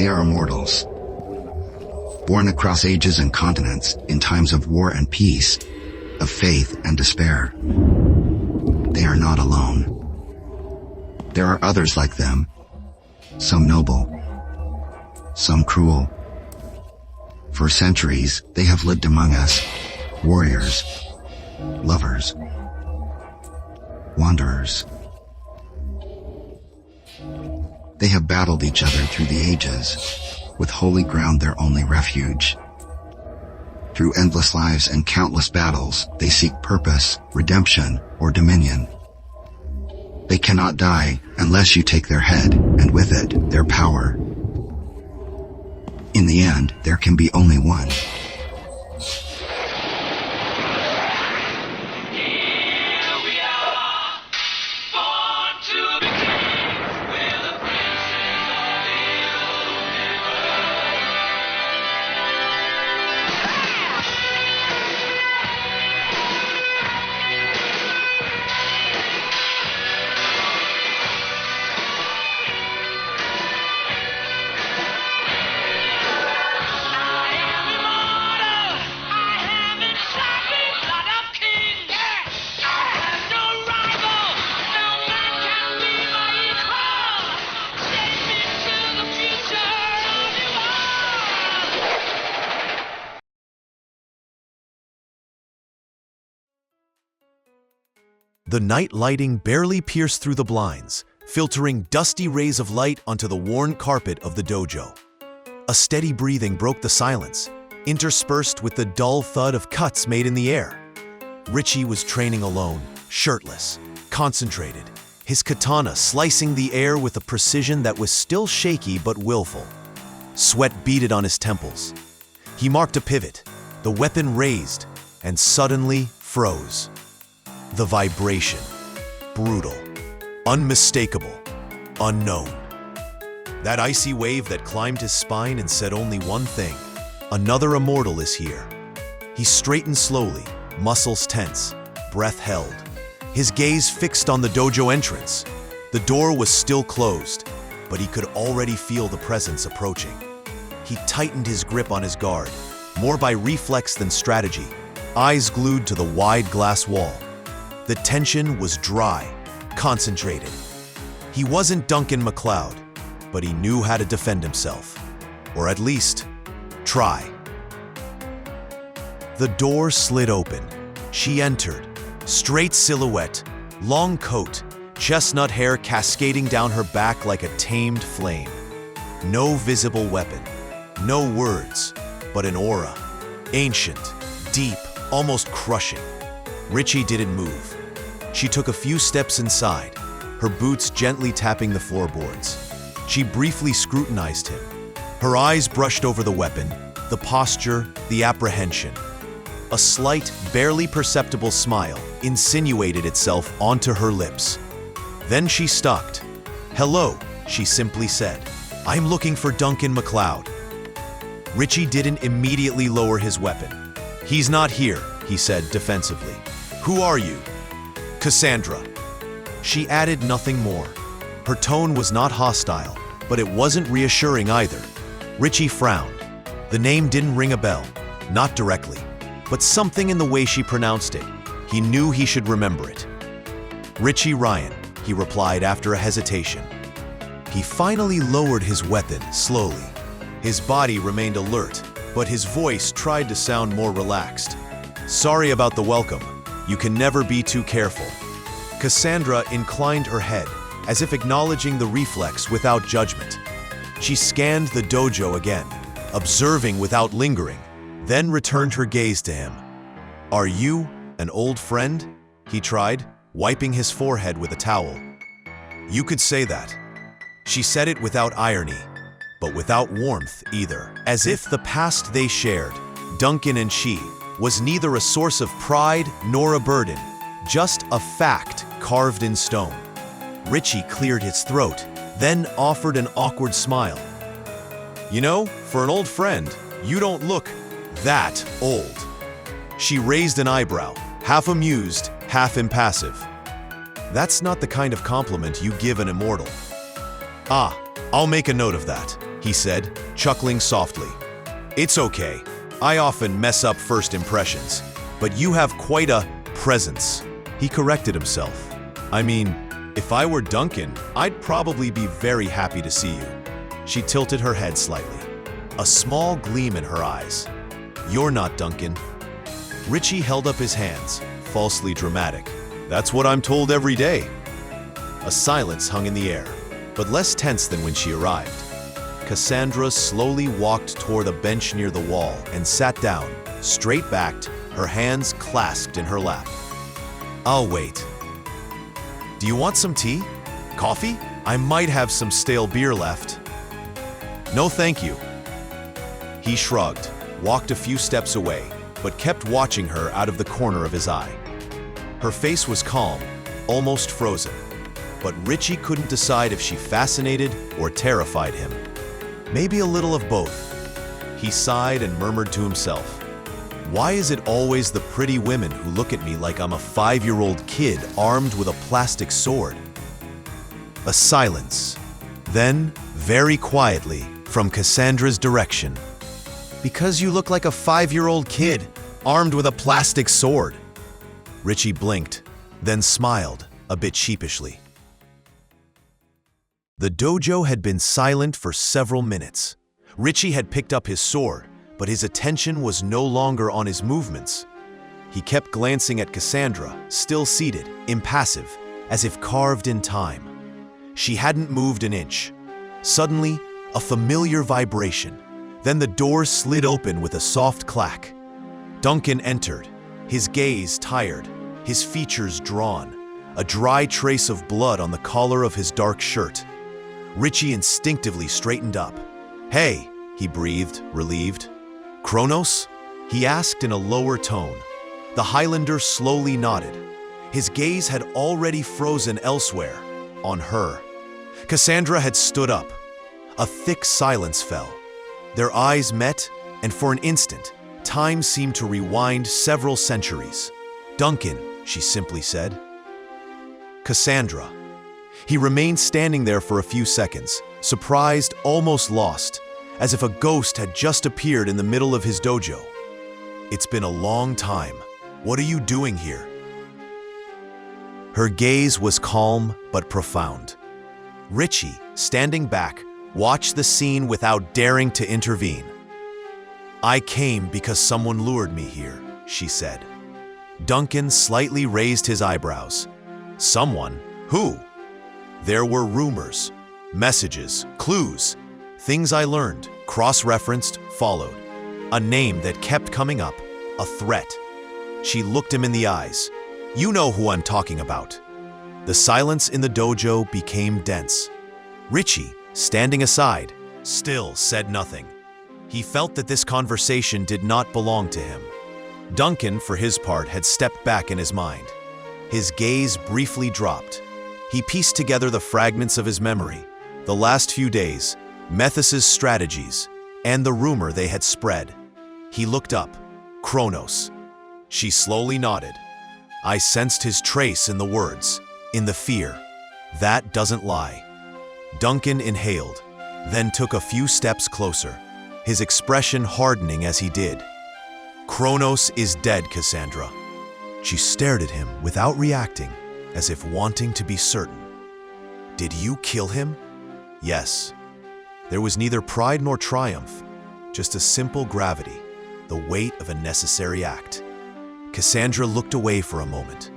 They are immortals. Born across ages and continents, in times of war and peace, of faith and despair. They are not alone. There are others like them, some noble, some cruel. For centuries, they have lived among us, warriors, lovers, wanderers. They have battled each other through the ages, with holy ground their only refuge. Through endless lives and countless battles, they seek purpose, redemption, or dominion. They cannot die unless you take their head, and with it, their power. In the end, there can be only one. The night lighting barely pierced through the blinds, filtering dusty rays of light onto the worn carpet of the dojo. A steady breathing broke the silence, interspersed with the dull thud of cuts made in the air. Richie was training alone, shirtless, concentrated, his katana slicing the air with a precision that was still shaky but willful. Sweat beaded on his temples. He marked a pivot, the weapon raised, and suddenly froze. The vibration. Brutal. Unmistakable. Unknown. That icy wave that climbed his spine and said only one thing. Another immortal is here. He straightened slowly, muscles tense, breath held. His gaze fixed on the dojo entrance. The door was still closed, but he could already feel the presence approaching. He tightened his grip on his guard, more by reflex than strategy, eyes glued to the wide glass wall. The tension was dry, concentrated. He wasn't Duncan MacLeod, but he knew how to defend himself. Or at least, try. The door slid open. She entered. Straight silhouette, long coat, chestnut hair cascading down her back like a tamed flame. No visible weapon, no words, but an aura. Ancient, deep, almost crushing. Richie didn't move. She took a few steps inside, her boots gently tapping the floorboards. She briefly scrutinized him. Her eyes brushed over the weapon, the posture, the apprehension. A slight, barely perceptible smile insinuated itself onto her lips. Then she stopped. "Hello," she simply said. "I'm looking for Duncan MacLeod." Richie didn't immediately lower his weapon. "He's not here," he said defensively. "Who are you?" "Cassandra." She added nothing more. Her tone was not hostile, but it wasn't reassuring either. Richie frowned. The name didn't ring a bell, not directly, but something in the way she pronounced it. He knew he should remember it. "Richie Ryan," he replied after a hesitation. He finally lowered his weapon slowly. His body remained alert, but his voice tried to sound more relaxed. "Sorry about the welcome. You can never be too careful." Cassandra inclined her head, as if acknowledging the reflex without judgment. She scanned the dojo again, observing without lingering, then returned her gaze to him. "Are you an old friend?" he tried, wiping his forehead with a towel. "You could say that." She said it without irony, but without warmth either, as if the past they shared, Duncan and she, was neither a source of pride nor a burden, just a fact carved in stone. Richie cleared his throat, then offered an awkward smile. "You know, for an old friend, you don't look that old." She raised an eyebrow, half amused, half impassive. "That's not the kind of compliment you give an immortal." "Ah, I'll make a note of that, he said, chuckling softly. It's okay. I often mess up first impressions, but you have quite a presence. He corrected himself. I mean, if I were Duncan, I'd probably be very happy to see you. She tilted her head slightly, a small gleam in her eyes. You're not Duncan. Richie held up his hands, falsely dramatic. That's what I'm told every day. A silence hung in the air, but less tense than when she arrived. Cassandra slowly walked toward a bench near the wall and sat down, straight-backed, her hands clasped in her lap. I'll wait. Do you want some tea? Coffee? I might have some stale beer left. No, thank you. He shrugged, walked a few steps away, but kept watching her out of the corner of his eye. Her face was calm, almost frozen, but Richie couldn't decide if she fascinated or terrified him. Maybe a little of both. He sighed and murmured to himself, why is it always the pretty women who look at me like I'm a 5-year-old kid armed with a plastic sword? A silence. Then, very quietly, from Cassandra's direction. Because you look like a 5-year-old kid armed with a plastic sword. Richie blinked, then smiled, a bit sheepishly. The dojo had been silent for several minutes. Richie had picked up his sword, but his attention was no longer on his movements. He kept glancing at Cassandra, still seated, impassive, as if carved in time. She hadn't moved an inch. Suddenly, a familiar vibration. Then the door slid open with a soft clack. Duncan entered, his gaze tired, his features drawn, a dry trace of blood on the collar of his dark shirt. Richie instinctively straightened up. Hey, he breathed, relieved. Kronos? He asked in a lower tone. The Highlander slowly nodded. His gaze had already frozen elsewhere, on her. Cassandra had stood up. A thick silence fell. Their eyes met, and for an instant, time seemed to rewind several centuries. Duncan, she simply said. Cassandra. He remained standing there for a few seconds, surprised, almost lost, as if a ghost had just appeared in the middle of his dojo. It's been a long time. What are you doing here? Her gaze was calm but profound. Richie, standing back, watched the scene without daring to intervene. I came because someone lured me here, she said. Duncan slightly raised his eyebrows. Someone? Who? There were rumors, messages, clues, things I learned, cross-referenced, followed. A name that kept coming up, a threat. She looked him in the eyes. You know who I'm talking about. The silence in the dojo became dense. Richie, standing aside, still said nothing. He felt that this conversation did not belong to him. Duncan, for his part, had stepped back in his mind. His gaze briefly dropped. He pieced together the fragments of his memory, the last few days, Methos' strategies, and the rumor they had spread. He looked up. Kronos. She slowly nodded. I sensed his trace in the words, in the fear. That doesn't lie. Duncan inhaled, then took a few steps closer, his expression hardening as he did. Kronos is dead, Cassandra. She stared at him without reacting, as if wanting to be certain. Did you kill him? Yes. There was neither pride nor triumph, just a simple gravity, the weight of a necessary act. Cassandra looked away for a moment.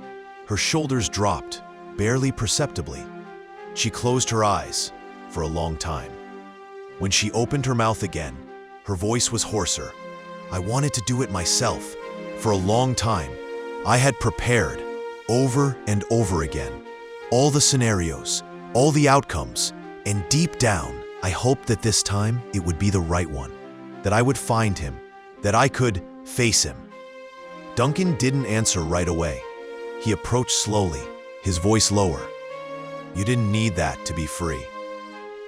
Her shoulders dropped, barely perceptibly. She closed her eyes for a long time. When she opened her mouth again, her voice was hoarser. I wanted to do it myself. For a long time, I had prepared, over and over again, all the scenarios, all the outcomes, and deep down, I hoped that this time it would be the right one, that I would find him, that I could face him. Duncan didn't answer right away. He approached slowly, his voice lower. You didn't need that to be free.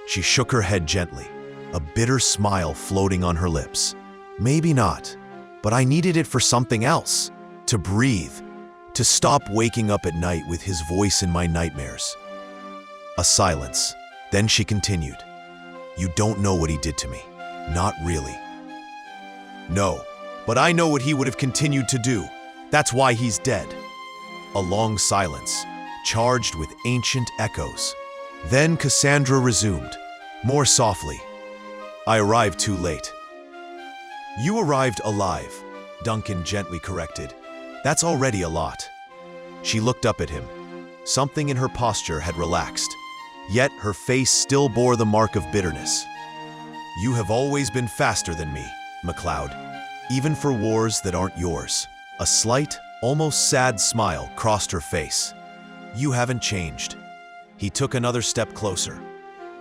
She shook her head gently, a bitter smile floating on her lips. Maybe not, but I needed it for something else, to breathe, to stop waking up at night with his voice in my nightmares. A silence. Then she continued. You don't know what he did to me. Not really. No, but I know what he would have continued to do. That's why he's dead. A long silence, charged with ancient echoes. Then Cassandra resumed, more softly. I arrived too late. You arrived alive, Duncan gently corrected. That's already a lot. She looked up at him. Something in her posture had relaxed, yet her face still bore the mark of bitterness. You have always been faster than me, MacLeod, even for wars that aren't yours. A slight, almost sad smile crossed her face. You haven't changed. He took another step closer.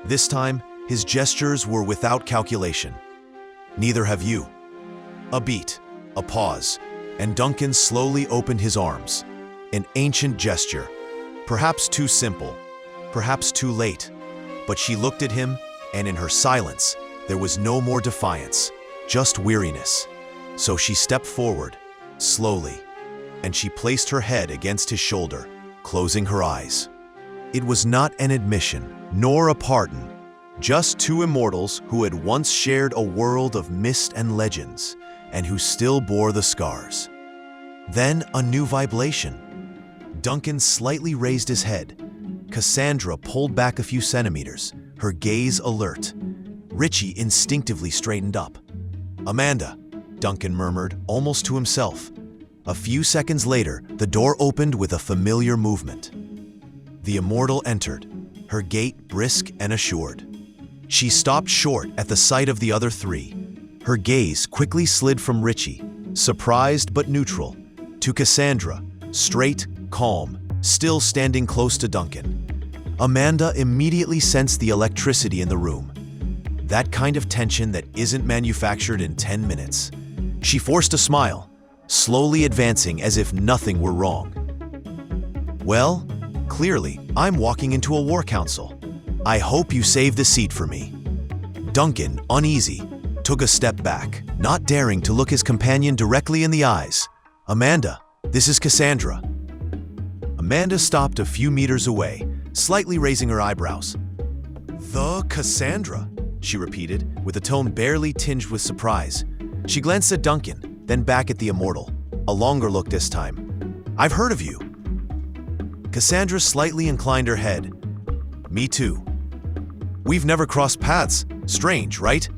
This time, his gestures were without calculation. Neither have you. A beat, a pause, and Duncan slowly opened his arms. An ancient gesture, perhaps too simple, perhaps too late. But she looked at him, and in her silence, there was no more defiance, just weariness. So she stepped forward, slowly, and she placed her head against his shoulder, closing her eyes. It was not an admission, nor a pardon, just two immortals who had once shared a world of mist and legends, and who still bore the scars. Then a new vibration. Duncan slightly raised his head. Cassandra pulled back a few centimeters, her gaze alert. Richie instinctively straightened up. Amanda, Duncan murmured, almost to himself. A few seconds later, the door opened with a familiar movement. The immortal entered, her gait brisk and assured. She stopped short at the sight of the other three. Her gaze quickly slid from Richie, surprised but neutral, to Cassandra, straight, calm, still standing close to Duncan. Amanda immediately sensed the electricity in the room. That kind of tension that isn't manufactured in 10 minutes. She forced a smile, slowly advancing as if nothing were wrong. Well, clearly, I'm walking into a war council. I hope you saved a seat for me. Duncan, uneasy, took a step back, not daring to look his companion directly in the eyes. Amanda, this is Cassandra. Amanda stopped a few meters away, slightly raising her eyebrows. The Cassandra, she repeated, with a tone barely tinged with surprise. She glanced at Duncan, then back at the immortal, a longer look this time. I've heard of you. Cassandra slightly inclined her head. Me too. We've never crossed paths. Strange, right?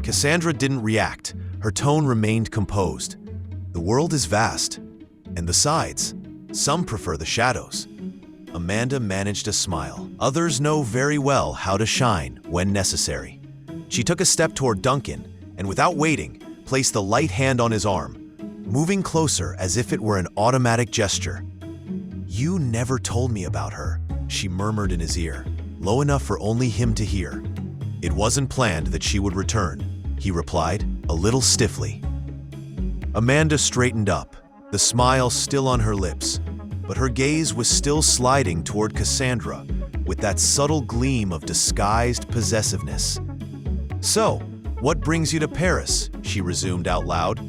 Cassandra didn't react. Her tone remained composed. The world is vast. And besides, some prefer the shadows. Amanda managed a smile. Others know very well how to shine when necessary. She took a step toward Duncan, and without waiting, placed the light hand on his arm, moving closer as if it were an automatic gesture. You never told me about her, she murmured in his ear, low enough for only him to hear. It wasn't planned that she would return, he replied, a little stiffly. Amanda straightened up, the smile still on her lips, but her gaze was still sliding toward Cassandra with that subtle gleam of disguised possessiveness. So, what brings you to Paris? She resumed out loud.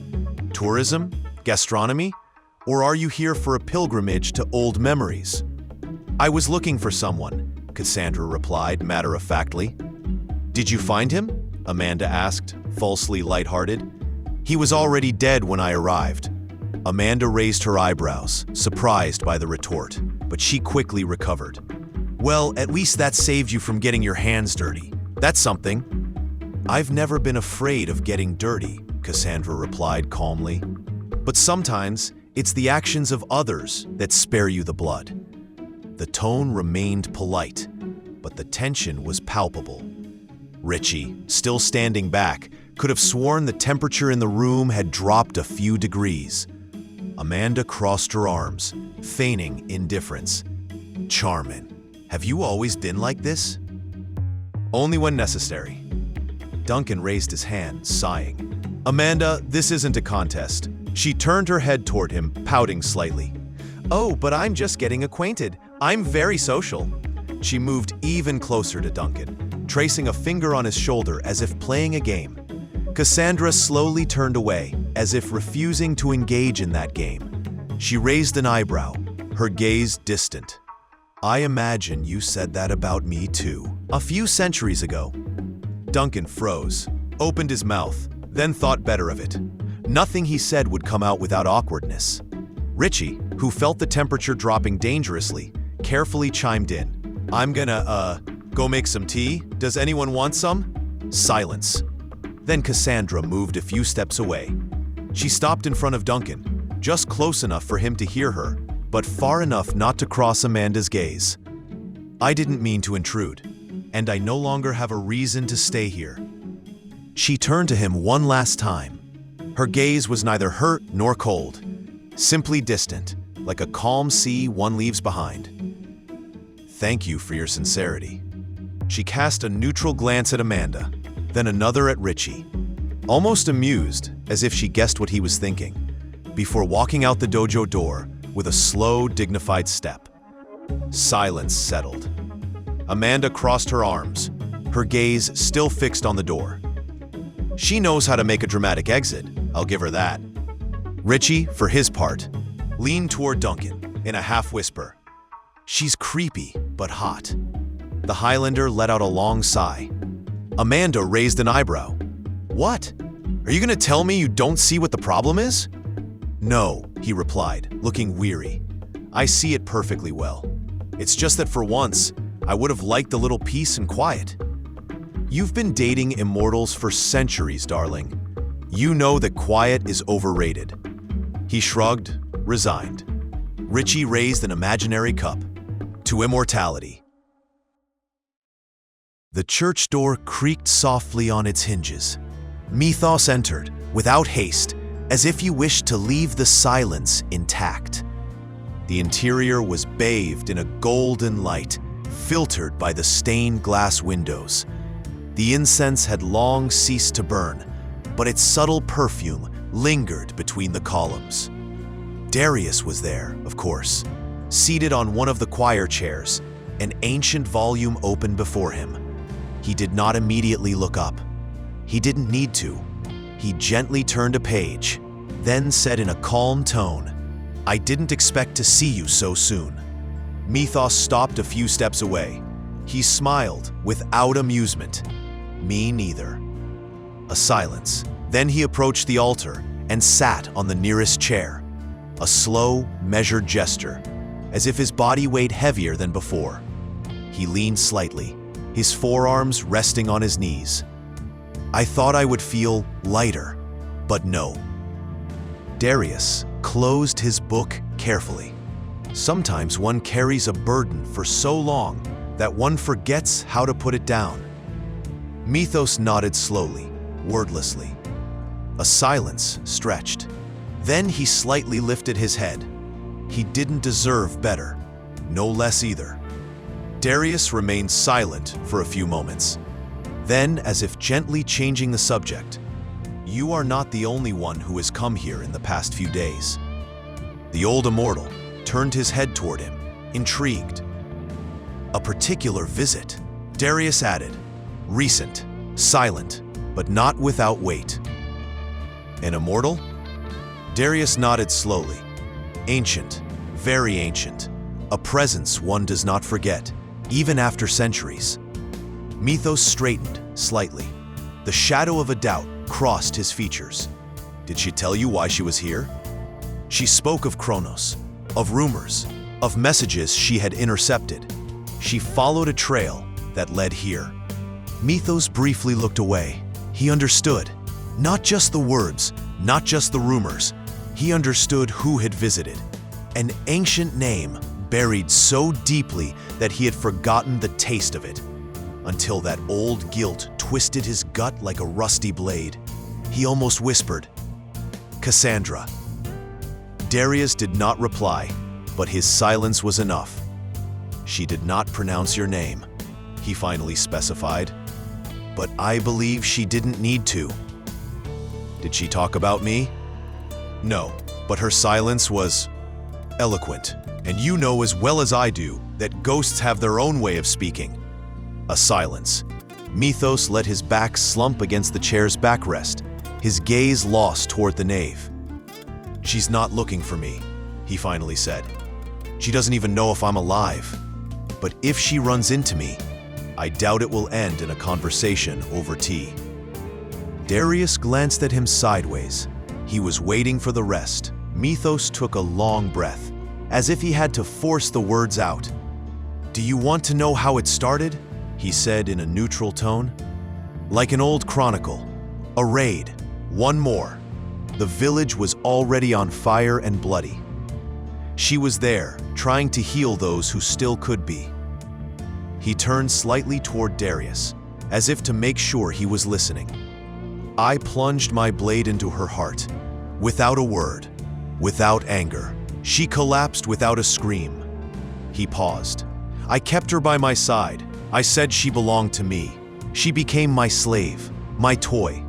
Tourism? Gastronomy? Or are you here for a pilgrimage to old memories? I was looking for someone, Cassandra replied matter-of-factly. Did you find him? Amanda asked, falsely lighthearted. He was already dead when I arrived. Amanda raised her eyebrows, surprised by the retort, but she quickly recovered. Well, at least that saved you from getting your hands dirty. That's something. I've never been afraid of getting dirty, Cassandra replied calmly. But sometimes, it's the actions of others that spare you the blood. The tone remained polite, but the tension was palpable. Richie, still standing back, could have sworn the temperature in the room had dropped a few degrees. Amanda crossed her arms, feigning indifference. Charmin, have you always been like this? Only when necessary. Duncan raised his hand, sighing. Amanda, this isn't a contest. She turned her head toward him, pouting slightly. Oh, but I'm just getting acquainted. I'm very social. She moved even closer to Duncan, tracing a finger on his shoulder as if playing a game. Cassandra slowly turned away, as if refusing to engage in that game. She raised an eyebrow, her gaze distant. I imagine you said that about me too, a few centuries ago. Duncan froze, opened his mouth, then thought better of it. Nothing he said would come out without awkwardness. Richie, who felt the temperature dropping dangerously, carefully chimed in. I'm gonna, go make some tea? Does anyone want some? Silence. Then Cassandra moved a few steps away. She stopped in front of Duncan, just close enough for him to hear her, but far enough not to cross Amanda's gaze. I didn't mean to intrude, and I no longer have a reason to stay here. She turned to him one last time. Her gaze was neither hurt nor cold, simply distant, like a calm sea one leaves behind. Thank you for your sincerity. She cast a neutral glance at Amanda, then another at Richie, almost amused, as if she guessed what he was thinking, before walking out the dojo door with a slow, dignified step. Silence settled. Amanda crossed her arms, her gaze still fixed on the door. She knows how to make a dramatic exit, I'll give her that. Richie, for his part, leaned toward Duncan in a half-whisper. She's creepy, but hot. The Highlander let out a long sigh. Amanda raised an eyebrow. What? Are you gonna tell me you don't see what the problem is? No, he replied, looking weary. I see it perfectly well. It's just that for once, I would have liked a little peace and quiet. You've been dating immortals for centuries, darling. You know that quiet is overrated. He shrugged, resigned. Richie raised an imaginary cup. To immortality. The church door creaked softly on its hinges. Methos entered, without haste, as if he wished to leave the silence intact. The interior was bathed in a golden light, filtered by the stained glass windows. The incense had long ceased to burn, but its subtle perfume lingered between the columns. Darius was there, of course, seated on one of the choir chairs, an ancient volume open before him. He did not immediately look up. He didn't need to. He gently turned a page, then said in a calm tone, I didn't expect to see you so soon. Methos stopped a few steps away. He smiled without amusement. Me neither. A silence. Then he approached the altar and sat on the nearest chair. A slow, measured gesture, as if his body weighed heavier than before. He leaned slightly, his forearms resting on his knees. I thought I would feel lighter, but no. Darius closed his book carefully. Sometimes one carries a burden for so long that one forgets how to put it down. Methos nodded slowly, wordlessly. A silence stretched. Then he slightly lifted his head. He didn't deserve better, no less either. Darius remained silent for a few moments. Then, as if gently changing the subject, you are not the only one who has come here in the past few days. The old immortal turned his head toward him, intrigued. A particular visit, Darius added, recent, silent, but not without weight. An immortal? Darius nodded slowly. Ancient, very ancient, a presence one does not forget, even after centuries. Methos straightened slightly. The shadow of a doubt crossed his features. Did she tell you why she was here? She spoke of Kronos, of rumors, of messages she had intercepted. She followed a trail that led here. Methos briefly looked away. He understood. Not just the words, not just the rumors. He understood who had visited. An ancient name buried so deeply that he had forgotten the taste of it. Until that old guilt twisted his gut like a rusty blade. He almost whispered, Cassandra. Darius did not reply, but his silence was enough. She did not pronounce your name, he finally specified. But I believe she didn't need to. Did she talk about me? No, but her silence was eloquent, and you know as well as I do that ghosts have their own way of speaking. A silence. Methos let his back slump against the chair's backrest, his gaze lost toward the nave. She's not looking for me, he finally said. She doesn't even know if I'm alive. But if she runs into me, I doubt it will end in a conversation over tea." Darius glanced at him sideways. He was waiting for the rest. Methos took a long breath, as if he had to force the words out. "Do you want to know how it started?" he said in a neutral tone. "Like an old chronicle. A raid. One more. The village was already on fire and bloody. She was there, trying to heal those who still could be." He turned slightly toward Darius, as if to make sure he was listening. I plunged my blade into her heart, without a word, without anger. She collapsed without a scream. He paused. I kept her by my side. I said she belonged to me. She became my slave, my toy.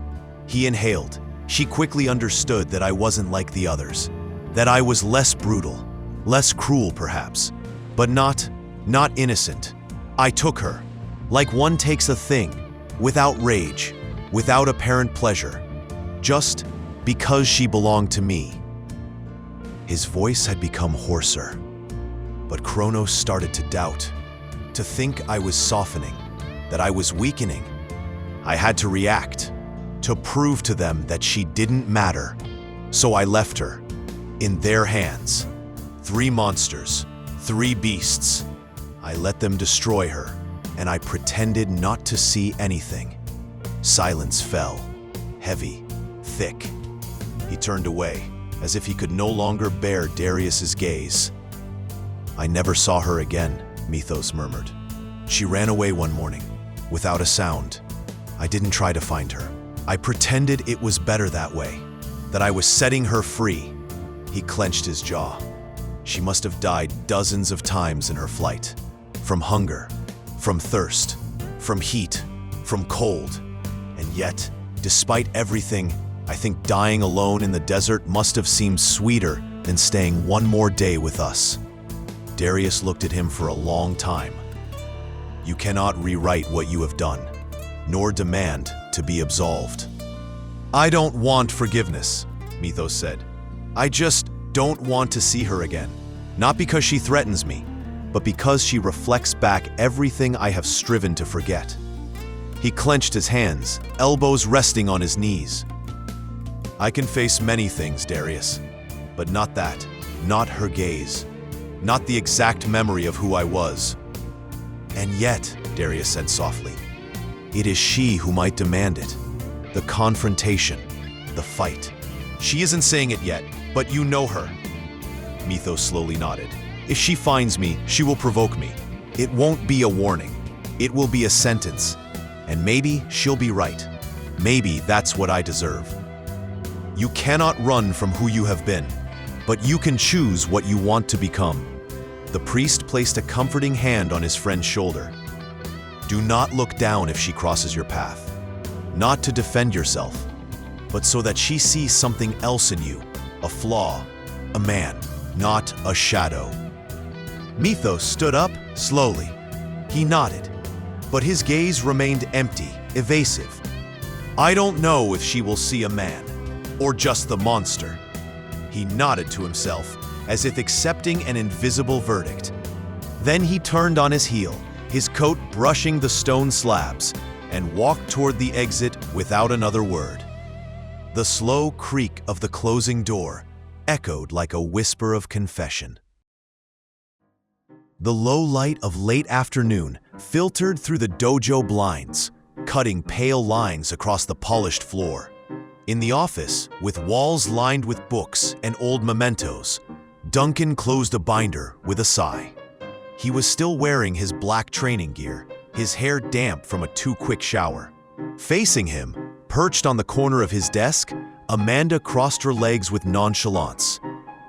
He inhaled. She quickly understood that I wasn't like the others, that I was less brutal, less cruel perhaps, but not innocent. I took her, like one takes a thing, without rage, without apparent pleasure, just because she belonged to me. His voice had become hoarser, but Kronos started to doubt, to think I was softening, that I was weakening. I had to react, to prove to them that she didn't matter. So I left her, in their hands. 3 monsters, 3 beasts. I let them destroy her, and I pretended not to see anything. Silence fell, heavy, thick. He turned away, as if he could no longer bear Darius's gaze. "I never saw her again," Methos murmured. "She ran away one morning, without a sound. I didn't try to find her. I pretended it was better that way, that I was setting her free." He clenched his jaw. She must have died dozens of times in her flight. From hunger, from thirst, from heat, from cold. And yet, despite everything, I think dying alone in the desert must have seemed sweeter than staying one more day with us. Darius looked at him for a long time. "You cannot rewrite what you have done, nor demand to be absolved." "I don't want forgiveness," Methos said. "I just don't want to see her again. Not because she threatens me, but because she reflects back everything I have striven to forget." He clenched his hands, elbows resting on his knees. "I can face many things, Darius, but not that, not her gaze, not the exact memory of who I was." "And yet," Darius said softly, "it is she who might demand it. The confrontation, the fight." "She isn't saying it yet, but you know her." Methos slowly nodded. "If she finds me, she will provoke me. It won't be a warning. It will be a sentence. And maybe she'll be right. Maybe that's what I deserve." "You cannot run from who you have been, but you can choose what you want to become." The priest placed a comforting hand on his friend's shoulder. "Do not look down if she crosses your path. Not to defend yourself, but so that she sees something else in you, a flaw, a man, not a shadow." Methos stood up slowly. He nodded, but his gaze remained empty, evasive. "I don't know if she will see a man, or just the monster." He nodded to himself, as if accepting an invisible verdict. Then he turned on his heel, his coat brushing the stone slabs, and walked toward the exit without another word. The slow creak of the closing door echoed like a whisper of confession. The low light of late afternoon filtered through the dojo blinds, cutting pale lines across the polished floor. In the office, with walls lined with books and old mementos, Duncan closed a binder with a sigh. He was still wearing his black training gear, his hair damp from a too-quick shower. Facing him, perched on the corner of his desk, Amanda crossed her legs with nonchalance,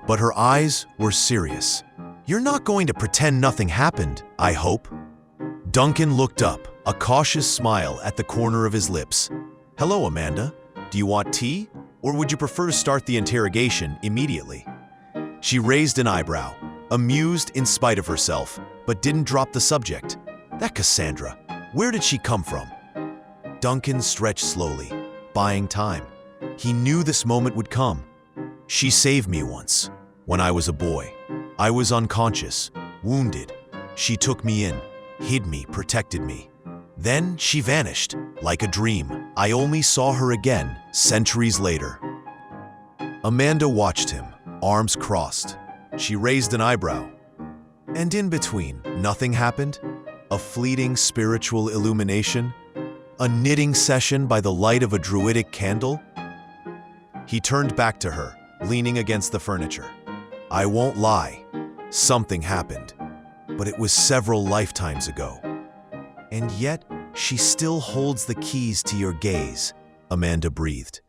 but her eyes were serious. "You're not going to pretend nothing happened, I hope?" Duncan looked up, a cautious smile at the corner of his lips. "Hello, Amanda. Do you want tea, or would you prefer to start the interrogation immediately?" She raised an eyebrow, amused in spite of herself, but didn't drop the subject. That Cassandra, where did she come from? Duncan stretched slowly, buying time. He knew this moment would come. "She saved me once, when I was a boy. I was unconscious, wounded. She took me in, hid me, protected me. Then she vanished, like a dream. I only saw her again centuries later. Amanda watched him, arms crossed. She raised an eyebrow. And in between, nothing happened? A fleeting spiritual illumination? A knitting session by the light of a druidic candle? He turned back to her, leaning against the furniture. I won't lie, something happened, but it was several lifetimes ago. And yet, she still holds the keys to your gaze, Amanda breathed.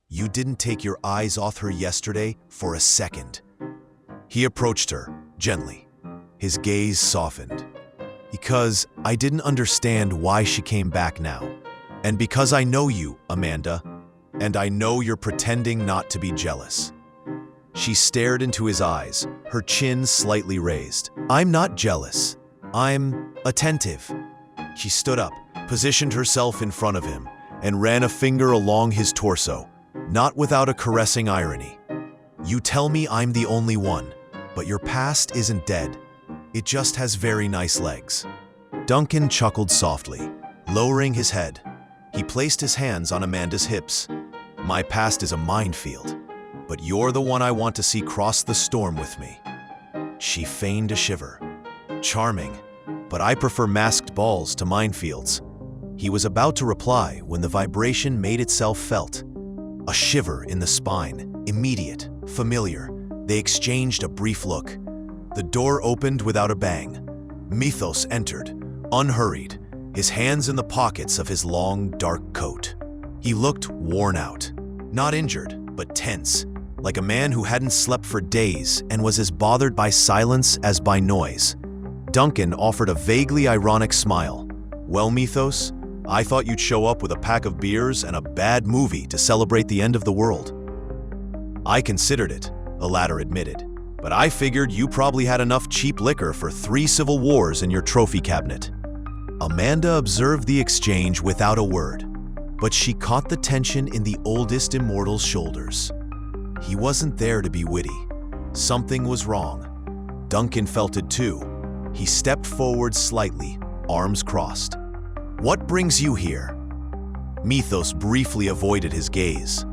You didn't take your eyes off her yesterday for a second. He approached her, gently. His gaze softened. Because I didn't understand why she came back now. And because I know you, Amanda, and I know you're pretending not to be jealous. She stared into his eyes, her chin slightly raised. I'm not jealous. I'm attentive. She stood up, positioned herself in front of him, and ran a finger along his torso, not without a caressing irony. You tell me I'm the only one, but your past isn't dead. It just has very nice legs. Duncan chuckled softly, lowering his head. He placed his hands on Amanda's hips. My past is a minefield, but you're the one I want to see cross the storm with me. She feigned a shiver. Charming, but I prefer masked balls to minefields. He was about to reply when the vibration made itself felt. A shiver in the spine, immediate, familiar. They exchanged a brief look. The door opened without a bang. Methos entered, unhurried, his hands in the pockets of his long, dark coat. He looked worn out, not injured, but tense, like a man who hadn't slept for days and was as bothered by silence as by noise. Duncan offered a vaguely ironic smile. Well, Methos, I thought you'd show up with a pack of beers and a bad movie to celebrate the end of the world. I considered it, the latter admitted, but I figured you probably had enough cheap liquor for 3 civil wars in your trophy cabinet. Amanda observed the exchange without a word, but she caught the tension in the oldest immortal's shoulders. He wasn't there to be witty. Something was wrong. Duncan felt it too. He stepped forward slightly, arms crossed. What brings you here? Methos briefly avoided his gaze.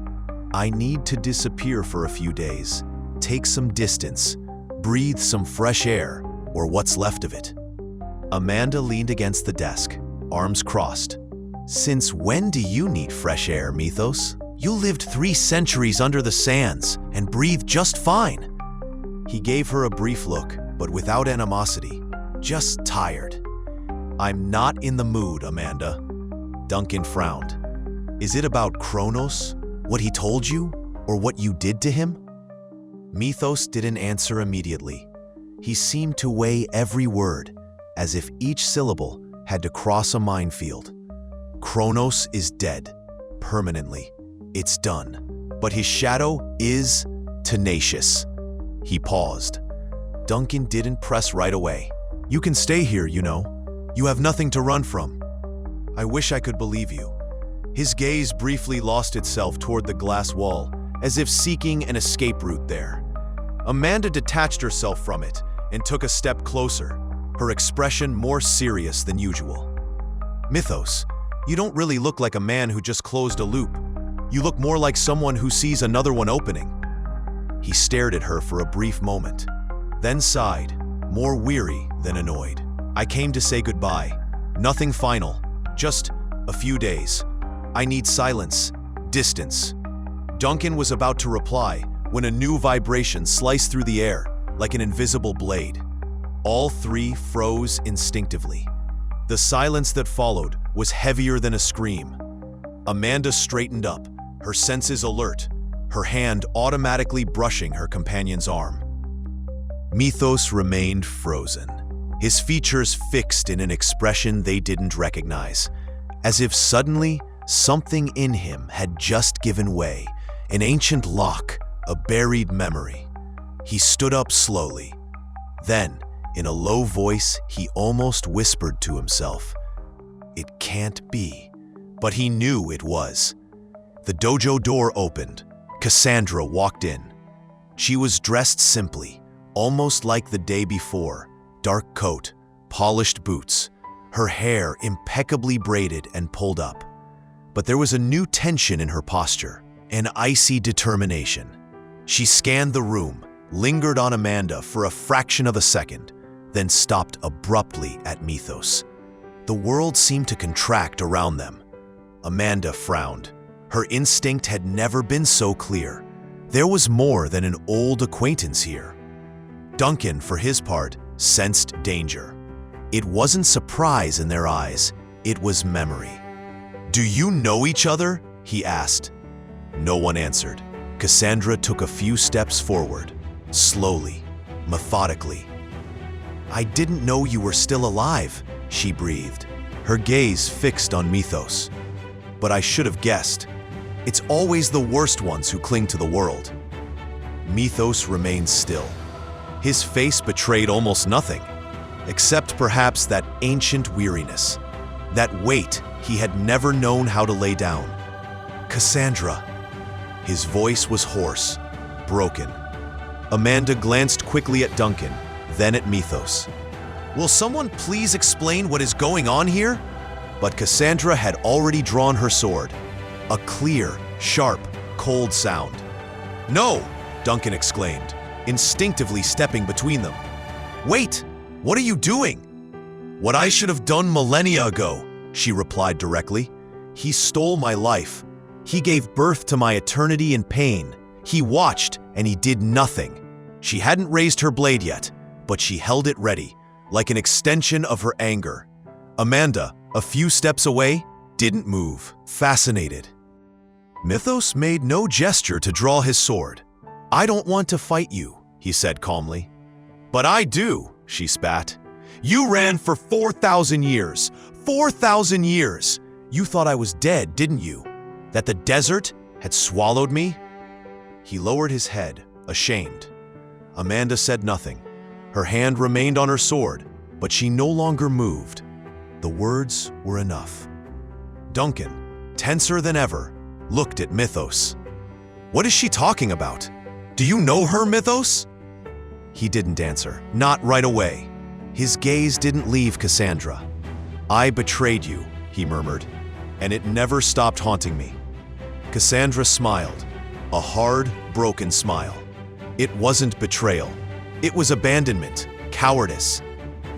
I need to disappear for a few days. Take some distance, breathe some fresh air, or what's left of it. Amanda leaned against the desk, arms crossed. Since when do you need fresh air, Methos? You lived 3 centuries under the sands and breathed just fine. He gave her a brief look, but without animosity, just tired. I'm not in the mood, Amanda. Duncan frowned. Is it about Kronos, what he told you, or what you did to him? Methos didn't answer immediately. He seemed to weigh every word, as if each syllable had to cross a minefield. Kronos is dead, permanently. It's done. But his shadow is tenacious. He paused. Duncan didn't press right away. You can stay here, you know. You have nothing to run from. I wish I could believe you. His gaze briefly lost itself toward the glass wall, as if seeking an escape route there. Amanda detached herself from it and took a step closer, her expression more serious than usual. Methos, you don't really look like a man who just closed a loop. You look more like someone who sees another one opening. He stared at her for a brief moment, then sighed, more weary than annoyed. I came to say goodbye. Nothing final, just a few days. I need silence, distance. Duncan was about to reply when a new vibration sliced through the air like an invisible blade. All 3 froze instinctively. The silence that followed was heavier than a scream. Amanda straightened up, her senses alert, her hand automatically brushing her companion's arm. Methos remained frozen, his features fixed in an expression they didn't recognize, as if suddenly something in him had just given way, an ancient lock, a buried memory. He stood up slowly. Then, in a low voice, he almost whispered to himself, "It can't be." But he knew it was. The dojo door opened. Cassandra walked in. She was dressed simply, almost like the day before. Dark coat, polished boots. her hair impeccably braided and pulled up. But there was a new tension in her posture, an icy determination. She scanned the room, lingered on Amanda for a fraction of a second, then stopped abruptly at Methos. The world seemed to contract around them. Amanda frowned. Her instinct had never been so clear. There was more than an old acquaintance here. Duncan, for his part, sensed danger. It wasn't surprise in their eyes, it was memory. "Do you know each other?" he asked. No one answered. Cassandra took a few steps forward, slowly, methodically. "I didn't know you were still alive," she breathed, her gaze fixed on Methos. "But I should have guessed. It's always the worst ones who cling to the world." Methos remained still. His face betrayed almost nothing, except perhaps that ancient weariness, that weight he had never known how to lay down. "Cassandra." His voice was hoarse, broken. Amanda glanced quickly at Duncan, then at Methos. "Will someone please explain what is going on here?" But Cassandra had already drawn her sword. A clear, sharp, cold sound. "No!" Duncan exclaimed, instinctively stepping between them. "Wait! What are you doing?" "What I should have done millennia ago," she replied directly. "He stole my life. He gave birth to my eternity in pain. He watched, and he did nothing." She hadn't raised her blade yet, but she held it ready, like an extension of her anger. Amanda, a few steps away, didn't move, fascinated. Methos made no gesture to draw his sword. "I don't want to fight you," he said calmly. "But I do," she spat. "You ran for 4,000 years. 4,000 years! You thought I was dead, didn't you? That the desert had swallowed me?" He lowered his head, ashamed. Amanda said nothing. Her hand remained on her sword, but she no longer moved. The words were enough. Duncan, tenser than ever, looked at Methos. "What is she talking about? Do you know her, Methos?" He didn't answer, not right away. His gaze didn't leave Cassandra. "I betrayed you," he murmured, "and it never stopped haunting me." Cassandra smiled, a hard, broken smile. It wasn't betrayal. It was abandonment, cowardice.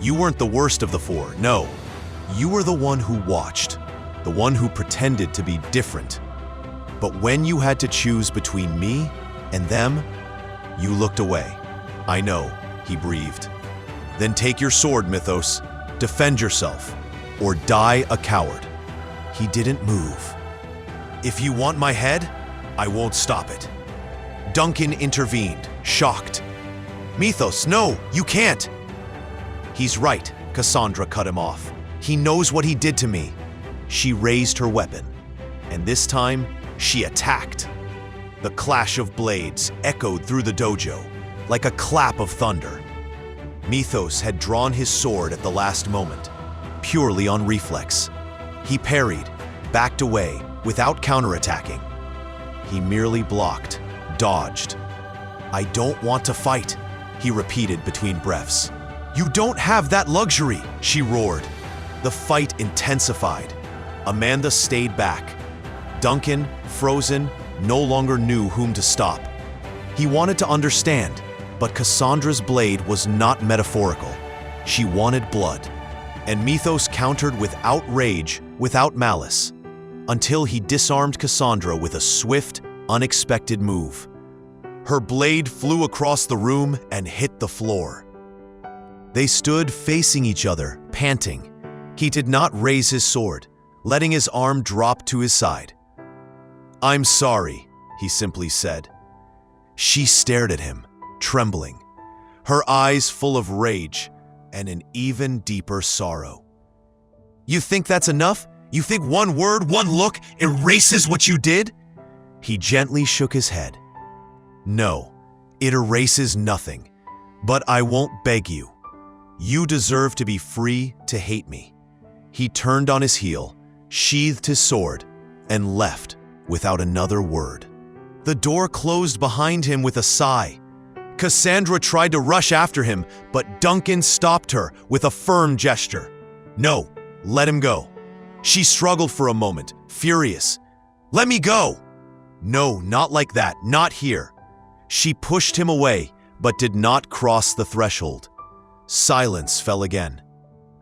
You weren't the worst of the four, no. You were the one who watched, the one who pretended to be different. But when you had to choose between me and them, you looked away. "I know," he breathed. "Then take your sword, Methos. Defend yourself, or die a coward." He didn't move. "If you want my head, I won't stop it." Duncan intervened, shocked. "Methos, no, you can't." "He's right," Cassandra cut him off. "He knows what he did to me." She raised her weapon, and this time, she attacked. The clash of blades echoed through the dojo, like a clap of thunder. Methos had drawn his sword at the last moment, purely on reflex. He parried, backed away, without counterattacking. He merely blocked, dodged. "I don't want to fight," he repeated between breaths. "You don't have that luxury," she roared. The fight intensified. Amanda stayed back. Duncan, frozen, no longer knew whom to stop. He wanted to understand, but Cassandra's blade was not metaphorical. She wanted blood. And Methos countered without rage, without malice, until he disarmed Cassandra with a swift, unexpected move. Her blade flew across the room and hit the floor. They stood facing each other, panting. He did not raise his sword, letting his arm drop to his side. "I'm sorry," he simply said. She stared at him, trembling, her eyes full of rage and an even deeper sorrow. "You think that's enough? You think one word, one look erases what you did?" He gently shook his head. "No, it erases nothing, but I won't beg you. You deserve to be free to hate me." He turned on his heel, sheathed his sword, and left without another word. The door closed behind him with a sigh. Cassandra tried to rush after him, but Duncan stopped her with a firm gesture. "No, Let him go. She struggled for a moment, furious. Let me go! No, not like that, not here. She pushed him away, but did not cross the threshold. Silence fell again.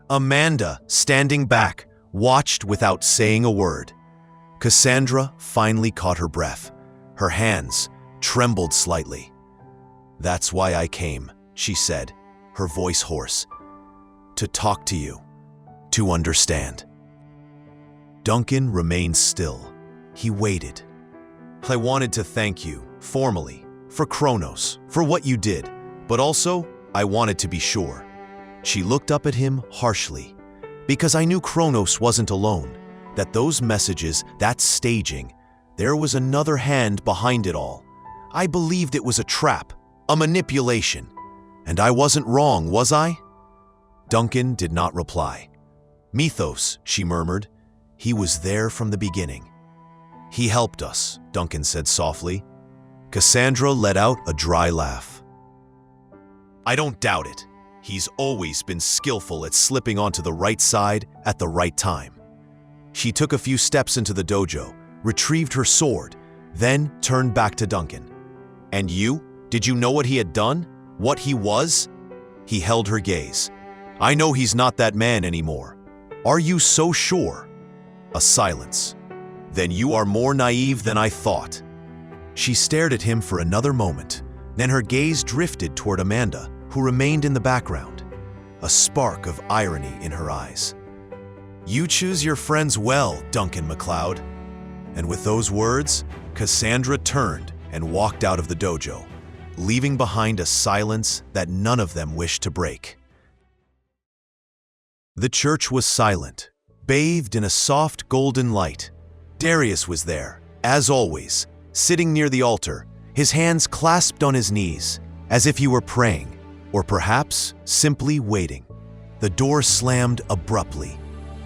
Amanda, standing back, watched without saying a word. Cassandra finally caught her breath. Her hands trembled slightly. That's why I came, she said, her voice hoarse. To talk to you. To understand. Duncan remained still. He waited. I wanted to thank you, formally, for Kronos, for what you did, but also, I wanted to be sure. She looked up at him harshly, because I knew Kronos wasn't alone, that those messages, that staging, there was another hand behind it all. I believed it was a trap, a manipulation, and I wasn't wrong, was I? Duncan did not reply. Methos, she murmured. He was there from the beginning. He helped us, Duncan said softly. Cassandra let out a dry laugh. I don't doubt it. He's always been skillful at slipping onto the right side at the right time. She took a few steps into the dojo, retrieved her sword, then turned back to Duncan. And you? Did you know what he had done? What he was? He held her gaze. I know he's not that man anymore. Are you so sure? A silence. Then you are more naive than I thought. She stared at him for another moment, then her gaze drifted toward Amanda, who remained in the background, a spark of irony in her eyes. You choose your friends well, Duncan MacLeod. And with those words, Cassandra turned and walked out of the dojo, leaving behind a silence that none of them wished to break. The church was silent, bathed in a soft golden light. Darius was there, as always, sitting near the altar, his hands clasped on his knees, as if he were praying, or perhaps simply waiting. The door slammed abruptly.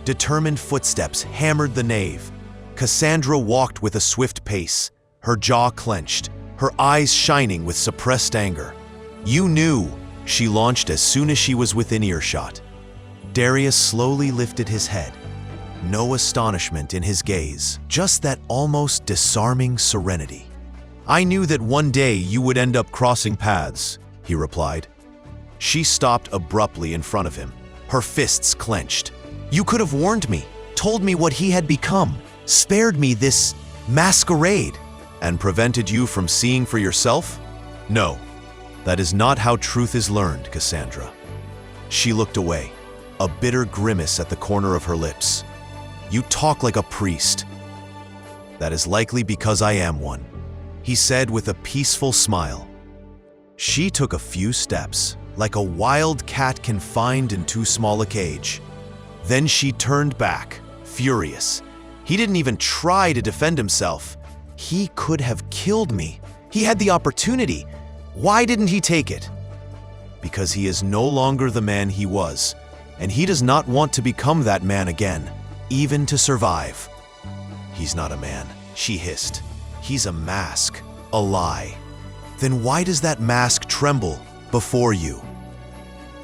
Determined footsteps hammered the nave. Cassandra walked with a swift pace, her jaw clenched, her eyes shining with suppressed anger. You knew, she launched as soon as she was within earshot. Darius slowly lifted his head. No astonishment in his gaze, just that almost disarming serenity. I knew that one day you would end up crossing paths, he replied. She stopped abruptly in front of him, her fists clenched. You could have warned me, told me what he had become, spared me this masquerade, and prevented you from seeing for yourself? No, that is not how truth is learned, Cassandra. She looked away, a bitter grimace at the corner of her lips. You talk like a priest. That is likely because I am one, he said with a peaceful smile. She took a few steps, like a wild cat confined in too small a cage. Then she turned back, furious. He didn't even try to defend himself. He could have killed me. He had the opportunity. Why didn't he take it? Because he is no longer the man he was, and he does not want to become that man again, even to survive. He's not a man, she hissed. He's a mask, a lie. Then why does that mask tremble before you?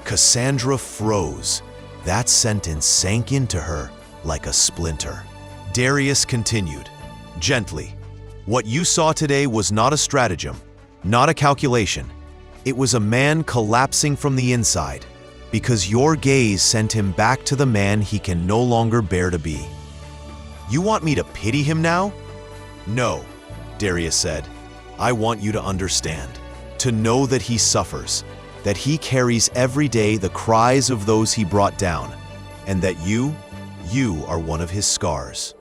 Cassandra froze. That sentence sank into her like a splinter. Darius continued, gently. What you saw today was not a stratagem, not a calculation. It was a man collapsing from the inside, because your gaze sent him back to the man he can no longer bear to be. You want me to pity him now? No, Darius said. I want you to understand, to know that he suffers, that he carries every day the cries of those he brought down, and that you are one of his scars.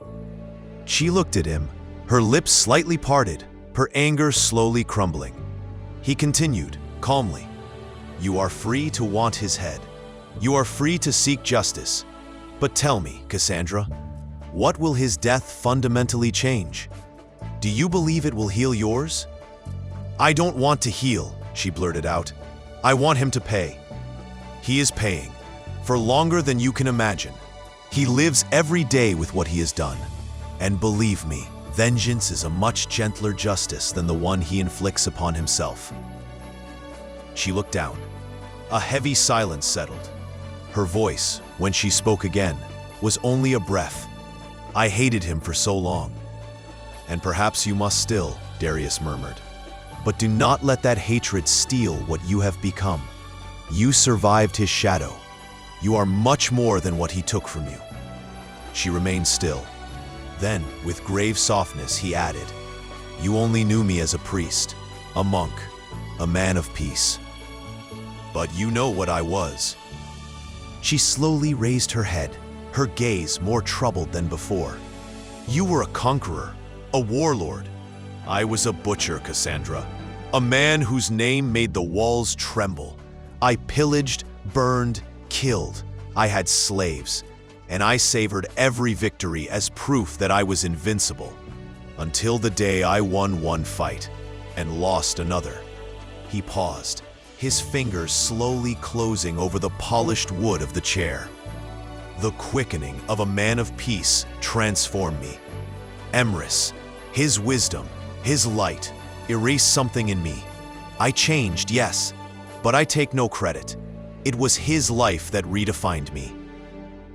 She looked at him, her lips slightly parted, her anger slowly crumbling. He continued, calmly, you are free to want his head. You are free to seek justice. But tell me, Cassandra, what will his death fundamentally change? Do you believe it will heal yours? I don't want to heal, she blurted out. I want him to pay. He is paying, for longer than you can imagine. He lives every day with what he has done. And believe me, vengeance is a much gentler justice than the one he inflicts upon himself. She looked down. A heavy silence settled. Her voice, when she spoke again, was only a breath. I hated him for so long. And perhaps you must still, Darius murmured. But do not let that hatred steal what you have become. You survived his shadow. You are much more than what he took from you. She remained still. Then, with grave softness, he added, You only knew me as a priest, a monk, a man of peace. But you know what I was. She slowly raised her head, her gaze more troubled than before. You were a conqueror, a warlord. I was a butcher, Cassandra, a man whose name made the walls tremble. I pillaged, burned, killed. I had slaves, and I savored every victory as proof that I was invincible, until the day I won one fight and lost another. He paused, his fingers slowly closing over the polished wood of the chair. The quickening of a man of peace transformed me. Emrys, his wisdom, his light, erased something in me. I changed, yes, but I take no credit. It was his life that redefined me.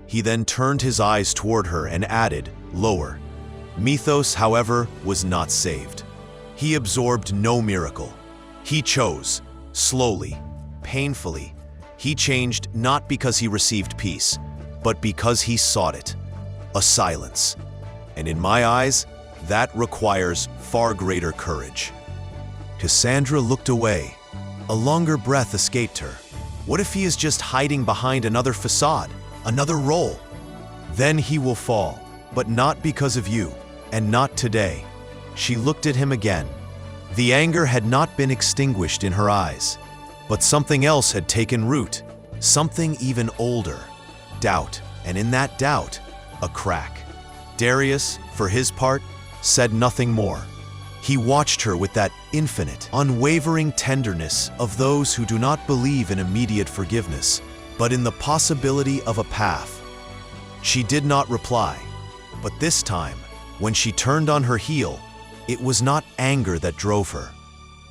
He then turned his eyes toward her and added, lower, Methos, however, was not saved. He absorbed no miracle. He chose, slowly, painfully. He changed not because he received peace, but because he sought it, a silence. And in my eyes, that requires far greater courage. Cassandra looked away. A longer breath escaped her. What if he is just hiding behind another facade, another role? Then he will fall, but not because of you, and not today. She looked at him again. The anger had not been extinguished in her eyes, but something else had taken root, something even older. Doubt, and in that doubt, a crack. Darius, for his part, said nothing more. He watched her with that infinite, unwavering tenderness of those who do not believe in immediate forgiveness, but in the possibility of a path. She did not reply, but this time, when she turned on her heel, it was not anger that drove her,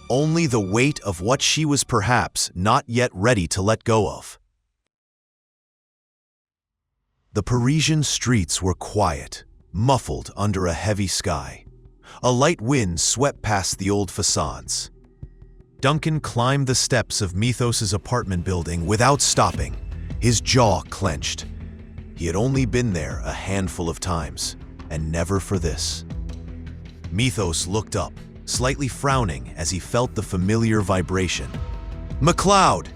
only the weight of what she was perhaps not yet ready to let go of. The Parisian streets were quiet, muffled under a heavy sky. A light wind swept past the old facades. Duncan climbed the steps of Methos' apartment building without stopping, his jaw clenched. He had only been there a handful of times, and never for this. Methos looked up, slightly frowning as he felt the familiar vibration. MacLeod!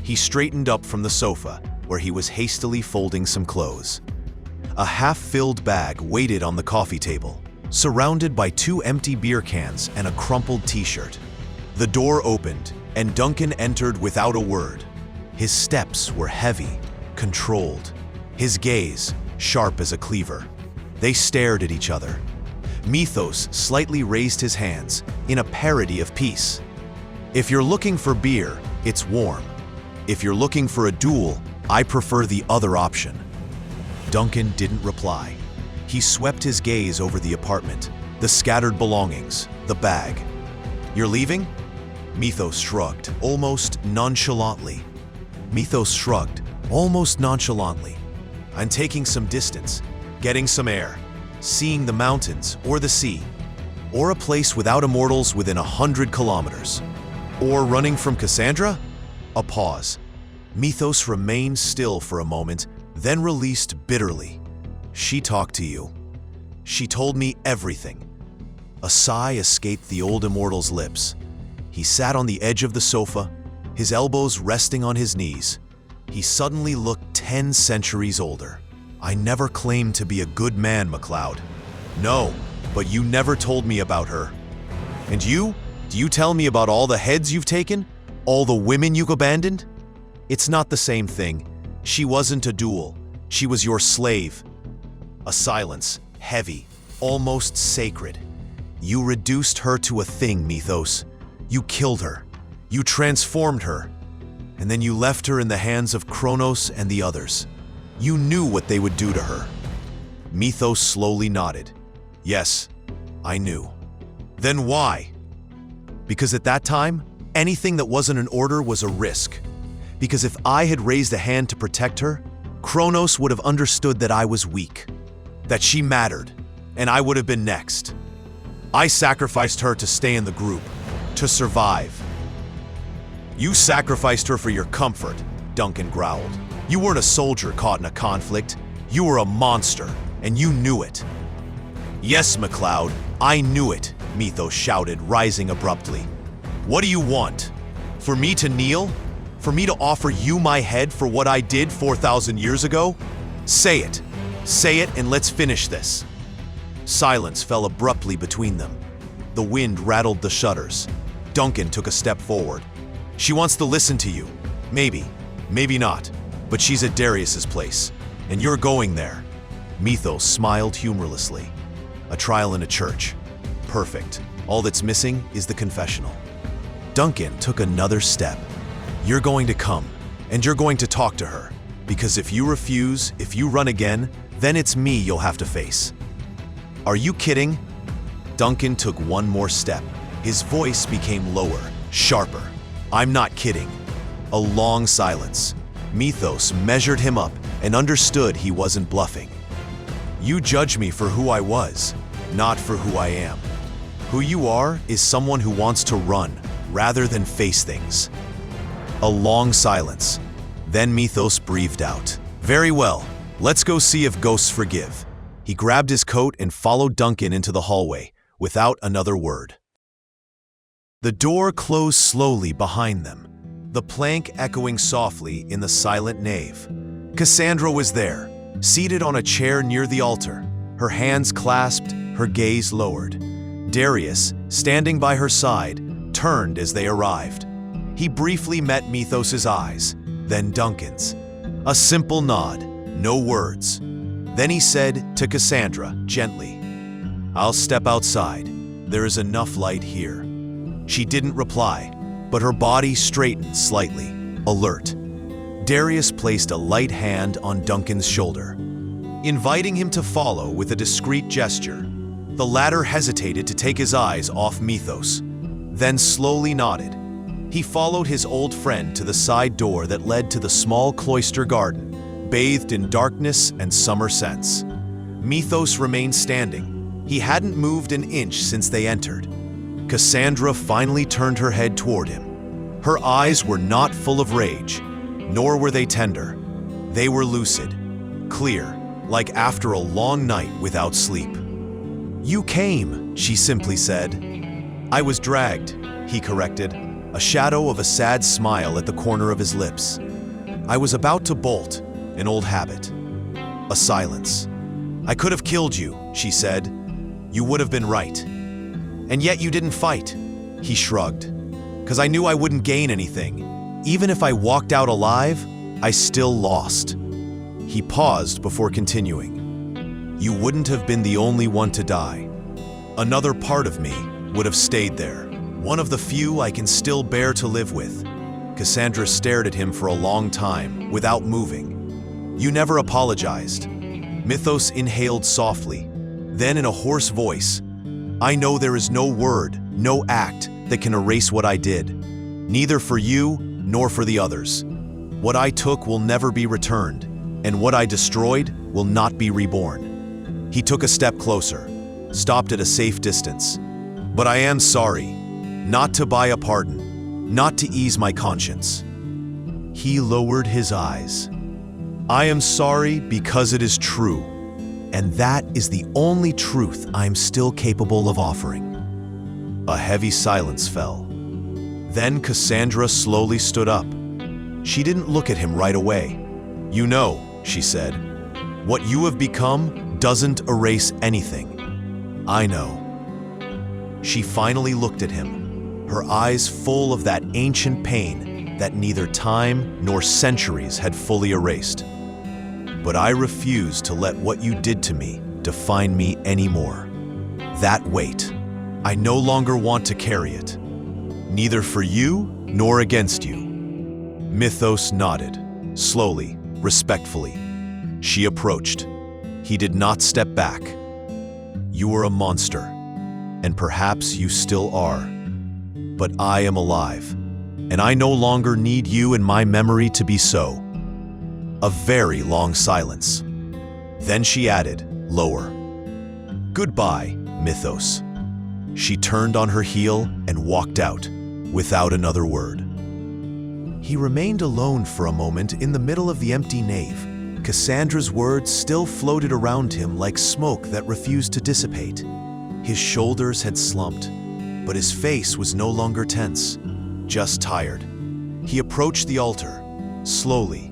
He straightened up from the sofa, where he was hastily folding some clothes. A half-filled bag waited on the coffee table, surrounded by 2 empty beer cans and a crumpled t-shirt. The door opened, and Duncan entered without a word. His steps were heavy, controlled, his gaze sharp as a cleaver. They stared at each other. Methos slightly raised his hands in a parody of peace. If you're looking for beer, it's warm. If you're looking for a duel, I prefer the other option. Duncan didn't reply. He swept his gaze over the apartment, the scattered belongings, the bag. You're leaving? Methos shrugged, almost nonchalantly. I'm taking some distance, getting some air, seeing the mountains or the sea, or a place without immortals within 100 kilometers. Or running from Cassandra? A pause. Methos remained still for a moment, then released bitterly. She talked to you. She told me everything. A sigh escaped the old immortal's lips. He sat on the edge of the sofa, his elbows resting on his knees. He suddenly looked 10 centuries older. I never claimed to be a good man, MacLeod. No, but you never told me about her. And you? Do you tell me about all the heads you've taken? All the women you've abandoned? It's not the same thing. She wasn't a duel. She was your slave. A silence, heavy, almost sacred. You reduced her to a thing, Methos. You killed her. You transformed her. And then you left her in the hands of Kronos and the others. You knew what they would do to her. Methos slowly nodded. Yes, I knew. Then why? Because at that time, anything that wasn't an order was a risk. Because if I had raised a hand to protect her, Kronos would have understood that I was weak, that she mattered, and I would have been next. I sacrificed her to stay in the group, to survive. You sacrificed her for your comfort, Duncan growled. You weren't a soldier caught in a conflict. You were a monster, and you knew it. Yes, MacLeod, I knew it, Methos shouted, rising abruptly. What do you want? For me to kneel? For me to offer you my head for what I did 4,000 years ago? Say it. Say it, and let's finish this. Silence fell abruptly between them. The wind rattled the shutters. Duncan took a step forward. She wants to listen to you. Maybe, maybe not. But she's at Darius's place, and you're going there. Methos smiled humorlessly. A trial in a church. Perfect. All that's missing is the confessional. Duncan took another step. You're going to come, and you're going to talk to her. Because if you refuse, if you run again, then it's me you'll have to face. Are you kidding? Duncan took one more step. His voice became lower, sharper. I'm not kidding. A long silence. Methos measured him up and understood he wasn't bluffing. You judge me for who I was, not for who I am. Who you are is someone who wants to run rather than face things. A long silence. Then Methos breathed out. Very well, let's go see if ghosts forgive. He grabbed his coat and followed Duncan into the hallway, without another word. The door closed slowly behind them, the plank echoing softly in the silent nave. Cassandra was there, seated on a chair near the altar, her hands clasped, her gaze lowered. Darius, standing by her side, turned as they arrived. He briefly met Methos's eyes, then Duncan's. A simple nod, no words. Then he said to Cassandra, gently, I'll step outside. There is enough light here. She didn't reply, but her body straightened slightly, alert. Darius placed a light hand on Duncan's shoulder, inviting him to follow with a discreet gesture. The latter hesitated to take his eyes off Methos, then slowly nodded. He followed his old friend to the side door that led to the small cloister garden, bathed in darkness and summer scents. Methos remained standing. He hadn't moved an inch since they entered. Cassandra finally turned her head toward him. Her eyes were not full of rage, nor were they tender. They were lucid, clear, like after a long night without sleep. You came, she simply said. I was dragged, he corrected, a shadow of a sad smile at the corner of his lips. I was about to bolt, an old habit. A silence. I could have killed you, she said. You would have been right. And yet you didn't fight, he shrugged. 'Cause I knew I wouldn't gain anything. Even if I walked out alive, I still lost. He paused before continuing. You wouldn't have been the only one to die. Another part of me would have stayed there. One of the few I can still bear to live with. Cassandra stared at him for a long time, without moving. You never apologized. Methos inhaled softly. Then in a hoarse voice, I know there is no word, no act that can erase what I did. Neither for you, nor for the others. What I took will never be returned, and what I destroyed will not be reborn. He took a step closer, stopped at a safe distance. But I am sorry, not to buy a pardon, not to ease my conscience. He lowered his eyes. I am sorry because it is true, and that is the only truth I am still capable of offering. A heavy silence fell. Then Cassandra slowly stood up. She didn't look at him right away. You know, she said, what you have become doesn't erase anything. I know. She finally looked at him, her eyes full of that ancient pain that neither time nor centuries had fully erased. But I refuse to let what you did to me define me anymore. That weight, I no longer want to carry it, neither for you nor against you. Methos nodded, slowly, respectfully. She approached. He did not step back. You were a monster, and perhaps you still are. But I am alive, and I no longer need you in my memory to be so. A very long silence. Then she added, lower, "Goodbye, Methos." She turned on her heel and walked out, without another word. He remained alone for a moment in the middle of the empty nave. Cassandra's words still floated around him like smoke that refused to dissipate. His shoulders had slumped, but his face was no longer tense, just tired. He approached the altar, slowly,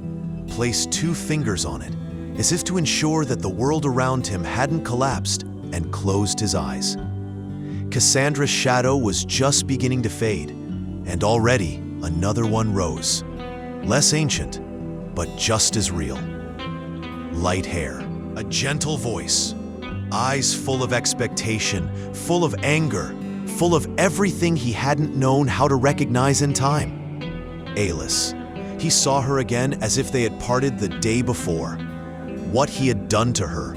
placed 2 fingers on it, as if to ensure that the world around him hadn't collapsed, and closed his eyes. Cassandra's shadow was just beginning to fade, and already another one rose. Less ancient, but just as real. Light hair, a gentle voice, eyes full of expectation, full of anger, full of everything he hadn't known how to recognize in time. Alice. He saw her again as if they had parted the day before. What he had done to her,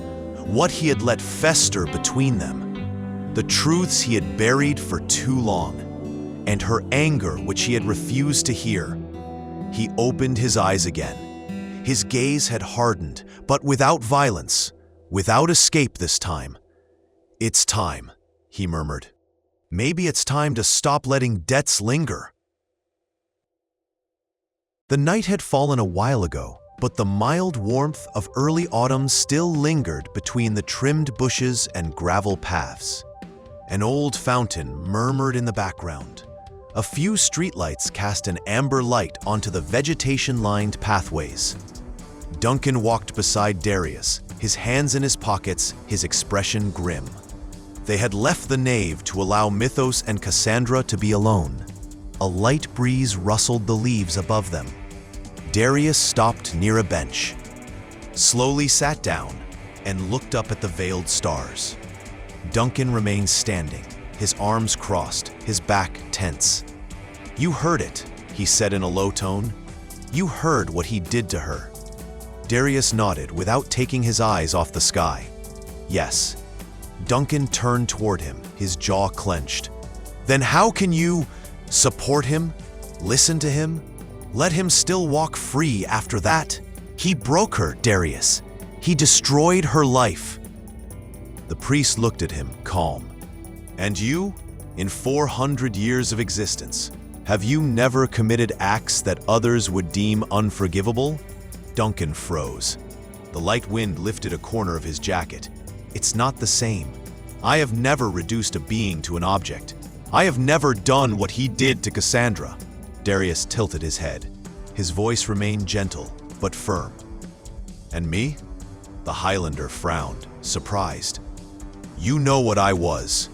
what he had let fester between them, the truths he had buried for too long, and her anger which he had refused to hear. He opened his eyes again. His gaze had hardened, but without violence, without escape this time. "It's time," he murmured. "Maybe it's time to stop letting debts linger." The night had fallen a while ago, but the mild warmth of early autumn still lingered between the trimmed bushes and gravel paths. An old fountain murmured in the background. A few streetlights cast an amber light onto the vegetation-lined pathways. Duncan walked beside Darius, his hands in his pockets, his expression grim. They had left the nave to allow Methos and Cassandra to be alone. A light breeze rustled the leaves above them. Darius stopped near a bench, slowly sat down, and looked up at the veiled stars. Duncan remained standing, his arms crossed, his back tense. "You heard it," he said in a low tone. "You heard what he did to her." Darius nodded without taking his eyes off the sky. "Yes." Duncan turned toward him, his jaw clenched. "Then how can you support him? Listen to him? Let him still walk free after that? He broke her, Darius. He destroyed her life." The priest looked at him, calm. "And you? In 400 years of existence, have you never committed acts that others would deem unforgivable?" Duncan froze. The light wind lifted a corner of his jacket. "It's not the same. I have never reduced a being to an object. I have never done what he did to Cassandra." Darius tilted his head. His voice remained gentle, but firm. "And me?" The Highlander frowned, surprised. "You know what I was.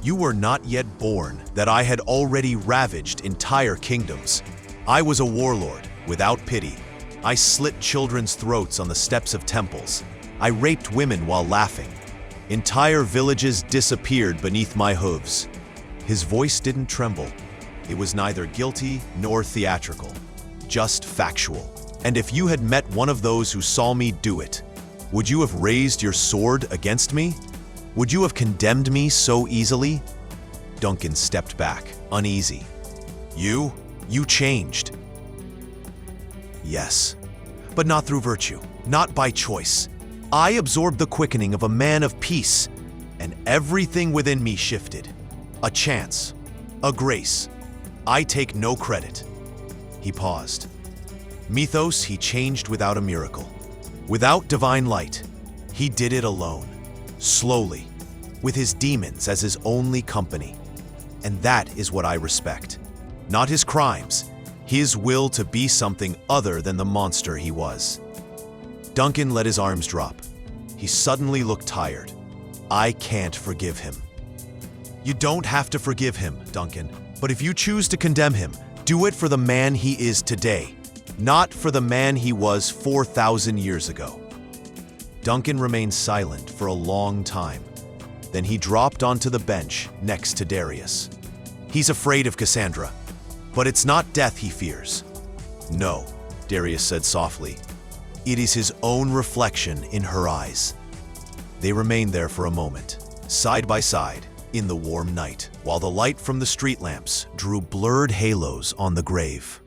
You were not yet born that I had already ravaged entire kingdoms. I was a warlord, without pity. I slit children's throats on the steps of temples. I raped women while laughing. Entire villages disappeared beneath my hooves." His voice didn't tremble. It was neither guilty nor theatrical, just factual. "And if you had met one of those who saw me do it, would you have raised your sword against me? Would you have condemned me so easily?" Duncan stepped back, uneasy. You changed." "Yes, but not through virtue, not by choice. I absorbed the quickening of a man of peace, and everything within me shifted. A chance, a grace. I take no credit." He paused. "Methos he changed without a miracle, without divine light. He did it alone, slowly, with his demons as his only company. And that is what I respect. Not his crimes, his will to be something other than the monster he was." Duncan let his arms drop. He suddenly looked tired. "I can't forgive him." "You don't have to forgive him, Duncan. But if you choose to condemn him, do it for the man he is today, not for the man he was 4,000 years ago." Duncan remained silent for a long time. Then he dropped onto the bench next to Darius. "He's afraid of Cassandra, but it's not death he fears." "No," Darius said softly. "It is his own reflection in her eyes." They remained there for a moment, side by side, in the warm night, while the light from the street lamps drew blurred halos on the grave.